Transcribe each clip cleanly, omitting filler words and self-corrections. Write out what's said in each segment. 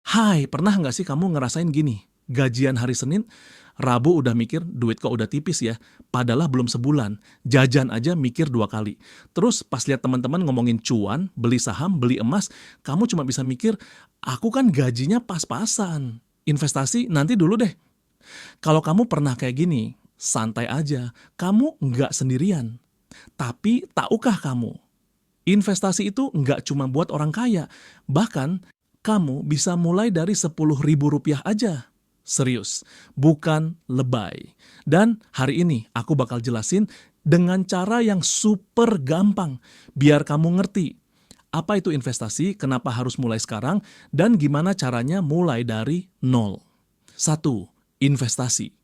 Hai, pernah nggak sih kamu ngerasain gini? Gajian hari Senin, Rabu udah mikir duit kok udah tipis ya. Padahal belum sebulan. Jajan aja mikir 2 kali. Terus pas lihat teman-teman ngomongin cuan, beli saham, beli emas, kamu cuma bisa mikir, aku kan gajinya pas-pasan. Investasi nanti dulu deh. Kalau kamu pernah kayak gini, santai aja. Kamu nggak sendirian. Tapi tahukah kamu, investasi itu nggak cuma buat orang kaya. Bahkan, kamu bisa mulai dari Rp10.000 aja. Serius, bukan lebay. Dan hari ini aku bakal jelasin dengan cara yang super gampang. Biar kamu ngerti apa itu investasi, kenapa harus mulai sekarang, dan gimana caranya mulai dari nol. Satu, investasi.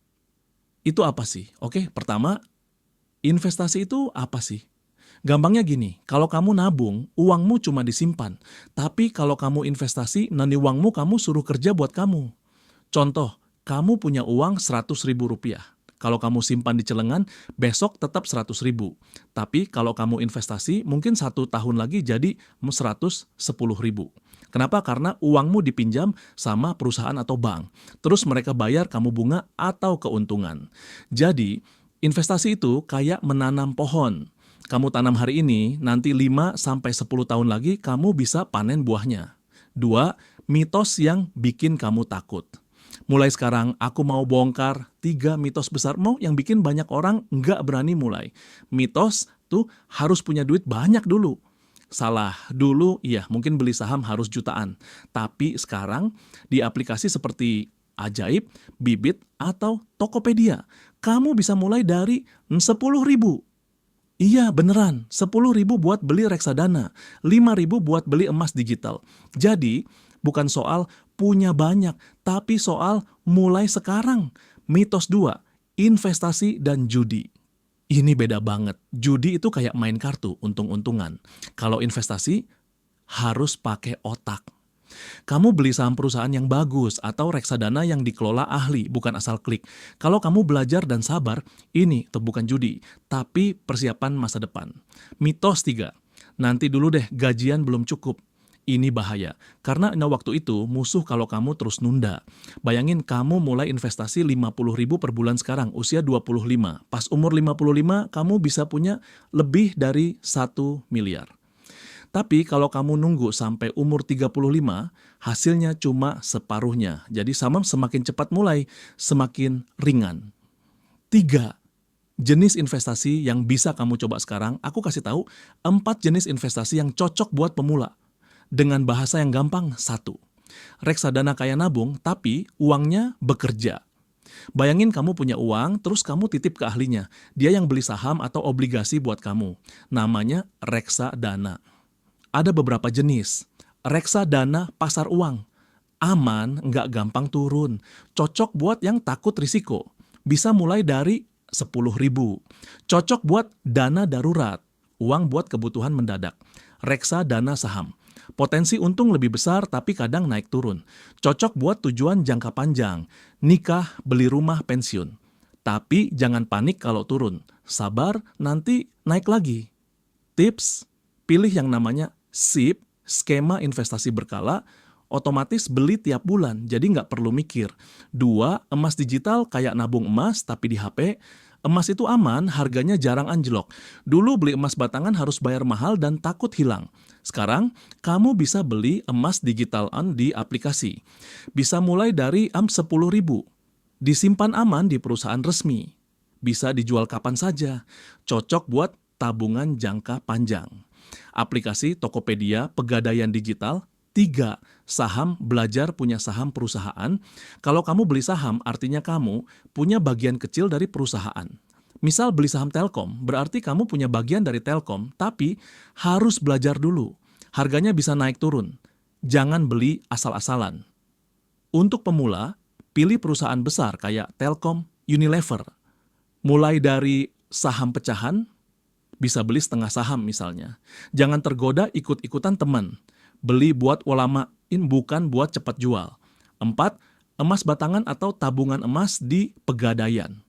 Itu apa sih? Oke, pertama, investasi itu apa sih? Gampangnya gini, kalau kamu nabung, uangmu cuma disimpan. Tapi kalau kamu investasi, nanti uangmu kamu suruh kerja buat kamu. Contoh, kamu punya uang Rp100.000. Kalau kamu simpan di celengan, besok tetap 100.000. Tapi kalau kamu investasi, mungkin 1 tahun lagi jadi 110.000. Kenapa? Karena uangmu dipinjam sama perusahaan atau bank. Terus mereka bayar kamu bunga atau keuntungan. Jadi, investasi itu kayak menanam pohon. Kamu tanam hari ini, nanti 5-10 tahun lagi kamu bisa panen buahnya. Dua, mitos yang bikin kamu takut. Mulai sekarang aku mau bongkar 3 mitos besar mau yang bikin banyak orang nggak berani mulai. Mitos tuh harus punya duit banyak dulu. Salah, dulu iya mungkin beli saham harus jutaan. Tapi sekarang di aplikasi seperti Ajaib, Bibit, atau Tokopedia, kamu bisa mulai dari 10.000. Iya beneran, 10.000 buat beli reksadana, 5.000 buat beli emas digital. Jadi, bukan soal punya banyak, tapi soal mulai sekarang. Mitos 2, investasi dan judi. Ini beda banget. Judi itu kayak main kartu, untung-untungan. Kalau investasi, harus pakai otak. Kamu beli saham perusahaan yang bagus atau reksadana yang dikelola ahli, bukan asal klik. Kalau kamu belajar dan sabar, ini tuh bukan judi, tapi persiapan masa depan. Mitos 3, nanti dulu deh gajian belum cukup. Ini bahaya, karena waktu itu musuh kalau kamu terus nunda. Bayangin kamu mulai investasi 50.000 per bulan sekarang, usia 25. Pas umur 55, kamu bisa punya lebih dari 1 miliar. Tapi kalau kamu nunggu sampai umur 35, hasilnya cuma separuhnya. Jadi sama semakin cepat mulai, semakin ringan. 3, jenis investasi yang bisa kamu coba sekarang. Aku kasih tahu 4 jenis investasi yang cocok buat pemula. Dengan bahasa yang gampang, 1. Reksadana kayak nabung, tapi uangnya bekerja. Bayangin kamu punya uang, terus kamu titip ke ahlinya. Dia yang beli saham atau obligasi buat kamu. Namanya reksadana. Ada beberapa jenis. Reksadana pasar uang. Aman, nggak gampang turun. Cocok buat yang takut risiko. Bisa mulai dari 10.000. Cocok buat dana darurat. Uang buat kebutuhan mendadak. Reksadana saham. Potensi untung lebih besar tapi kadang naik turun. Cocok buat tujuan jangka panjang. Nikah, beli rumah, pensiun. Tapi jangan panik kalau turun. Sabar, nanti naik lagi. Tips, pilih yang namanya SIP, skema investasi berkala, otomatis beli tiap bulan, jadi nggak perlu mikir. 2, emas digital kayak nabung emas tapi di HP. Emas itu aman, harganya jarang anjlok. Dulu beli emas batangan harus bayar mahal dan takut hilang. Sekarang, kamu bisa beli emas digital di aplikasi. Bisa mulai dari 10.000. Disimpan aman di perusahaan resmi. Bisa dijual kapan saja. Cocok buat tabungan jangka panjang. Aplikasi Tokopedia, Pegadaian Digital. 3, saham, belajar punya saham perusahaan. Kalau kamu beli saham, artinya kamu punya bagian kecil dari perusahaan. Misal beli saham Telkom, berarti kamu punya bagian dari Telkom, tapi harus belajar dulu. Harganya bisa naik turun. Jangan beli asal-asalan. Untuk pemula, pilih perusahaan besar kayak Telkom, Unilever. Mulai dari saham pecahan, bisa beli setengah saham misalnya. Jangan tergoda ikut-ikutan teman. Beli buat ulamain, bukan buat cepat jual. 4, emas batangan atau tabungan emas di Pegadaian.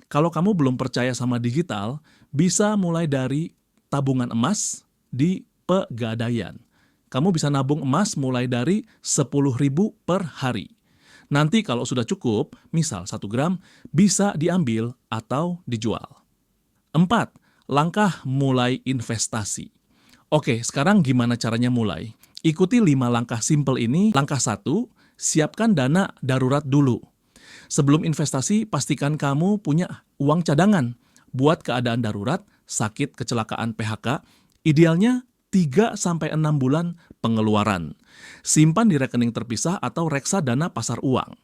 Kalau kamu belum percaya sama digital, bisa mulai dari tabungan emas di Pegadaian. kamu bisa nabung emas mulai dari 10.000 per hari. Nanti kalau sudah cukup, misal 1 gram, bisa diambil atau dijual. 4. Langkah mulai investasi. Oke, sekarang gimana caranya mulai? Ikuti 5 langkah simpel ini. Langkah 1, siapkan dana darurat dulu. Sebelum investasi, pastikan kamu punya uang cadangan buat keadaan darurat, sakit, kecelakaan, PHK. Idealnya 3-6 bulan pengeluaran. Simpan di rekening terpisah atau reksadana pasar uang.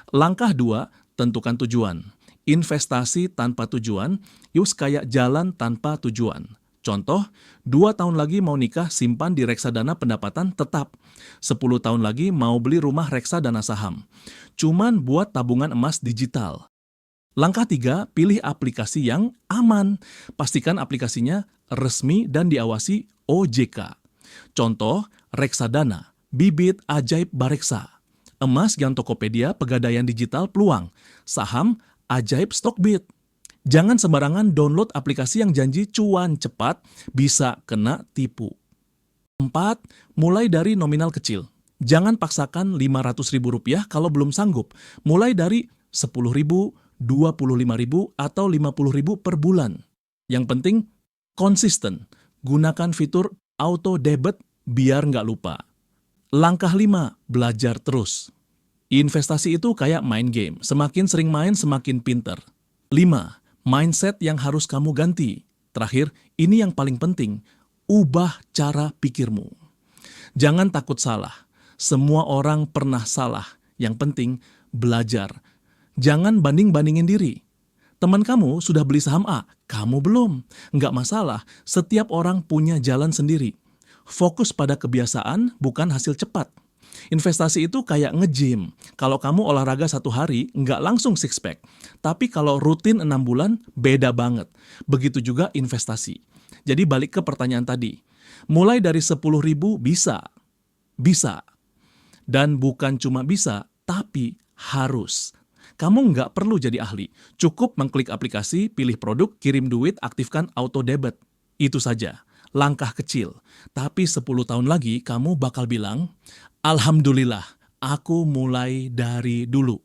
Langkah 2, tentukan tujuan. Investasi tanpa tujuan, yus kayak jalan tanpa tujuan. Contoh, 2 tahun lagi mau nikah, simpan di reksadana pendapatan tetap. 10 tahun lagi mau beli rumah, reksadana saham. Cuman buat tabungan emas digital. Langkah 3, pilih aplikasi yang aman. Pastikan aplikasinya resmi dan diawasi OJK. Contoh, reksadana, Bibit Ajaib Bareksa. Emas yang Tokopedia, Pegadaian Digital Peluang. Saham, Ajaib Stockbit. Jangan sembarangan download aplikasi yang janji cuan cepat, bisa kena tipu. 4. Mulai dari nominal kecil. Jangan paksakan Rp500.000 kalau belum sanggup. Mulai dari 10.000, 25.000, atau 50.000 per bulan. Yang penting, konsisten. Gunakan fitur auto debit biar nggak lupa. Langkah 5, belajar terus. Investasi itu kayak main game. Semakin sering main, semakin pinter. 5. Mindset yang harus kamu ganti. Terakhir, ini yang paling penting. Ubah cara pikirmu. Jangan takut salah. Semua orang pernah salah. Yang penting, belajar. Jangan banding-bandingin diri. Teman kamu sudah beli saham A, kamu belum. Nggak masalah, setiap orang punya jalan sendiri. Fokus pada kebiasaan, bukan hasil cepat. Investasi itu kayak nge-gym. Kalau kamu olahraga 1 hari, nggak langsung six-pack. Tapi kalau rutin 6 bulan, beda banget. Begitu juga investasi. Jadi balik ke pertanyaan tadi. Mulai dari 10.000 bisa. Bisa. Dan bukan cuma bisa, tapi harus. Kamu nggak perlu jadi ahli. Cukup mengklik aplikasi, pilih produk, kirim duit, aktifkan auto debit. Itu saja. Langkah kecil. Tapi 10 tahun lagi kamu bakal bilang, Alhamdulillah, aku mulai dari dulu.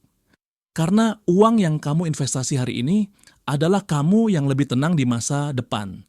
Karena uang yang kamu investasi hari ini adalah kamu yang lebih tenang di masa depan.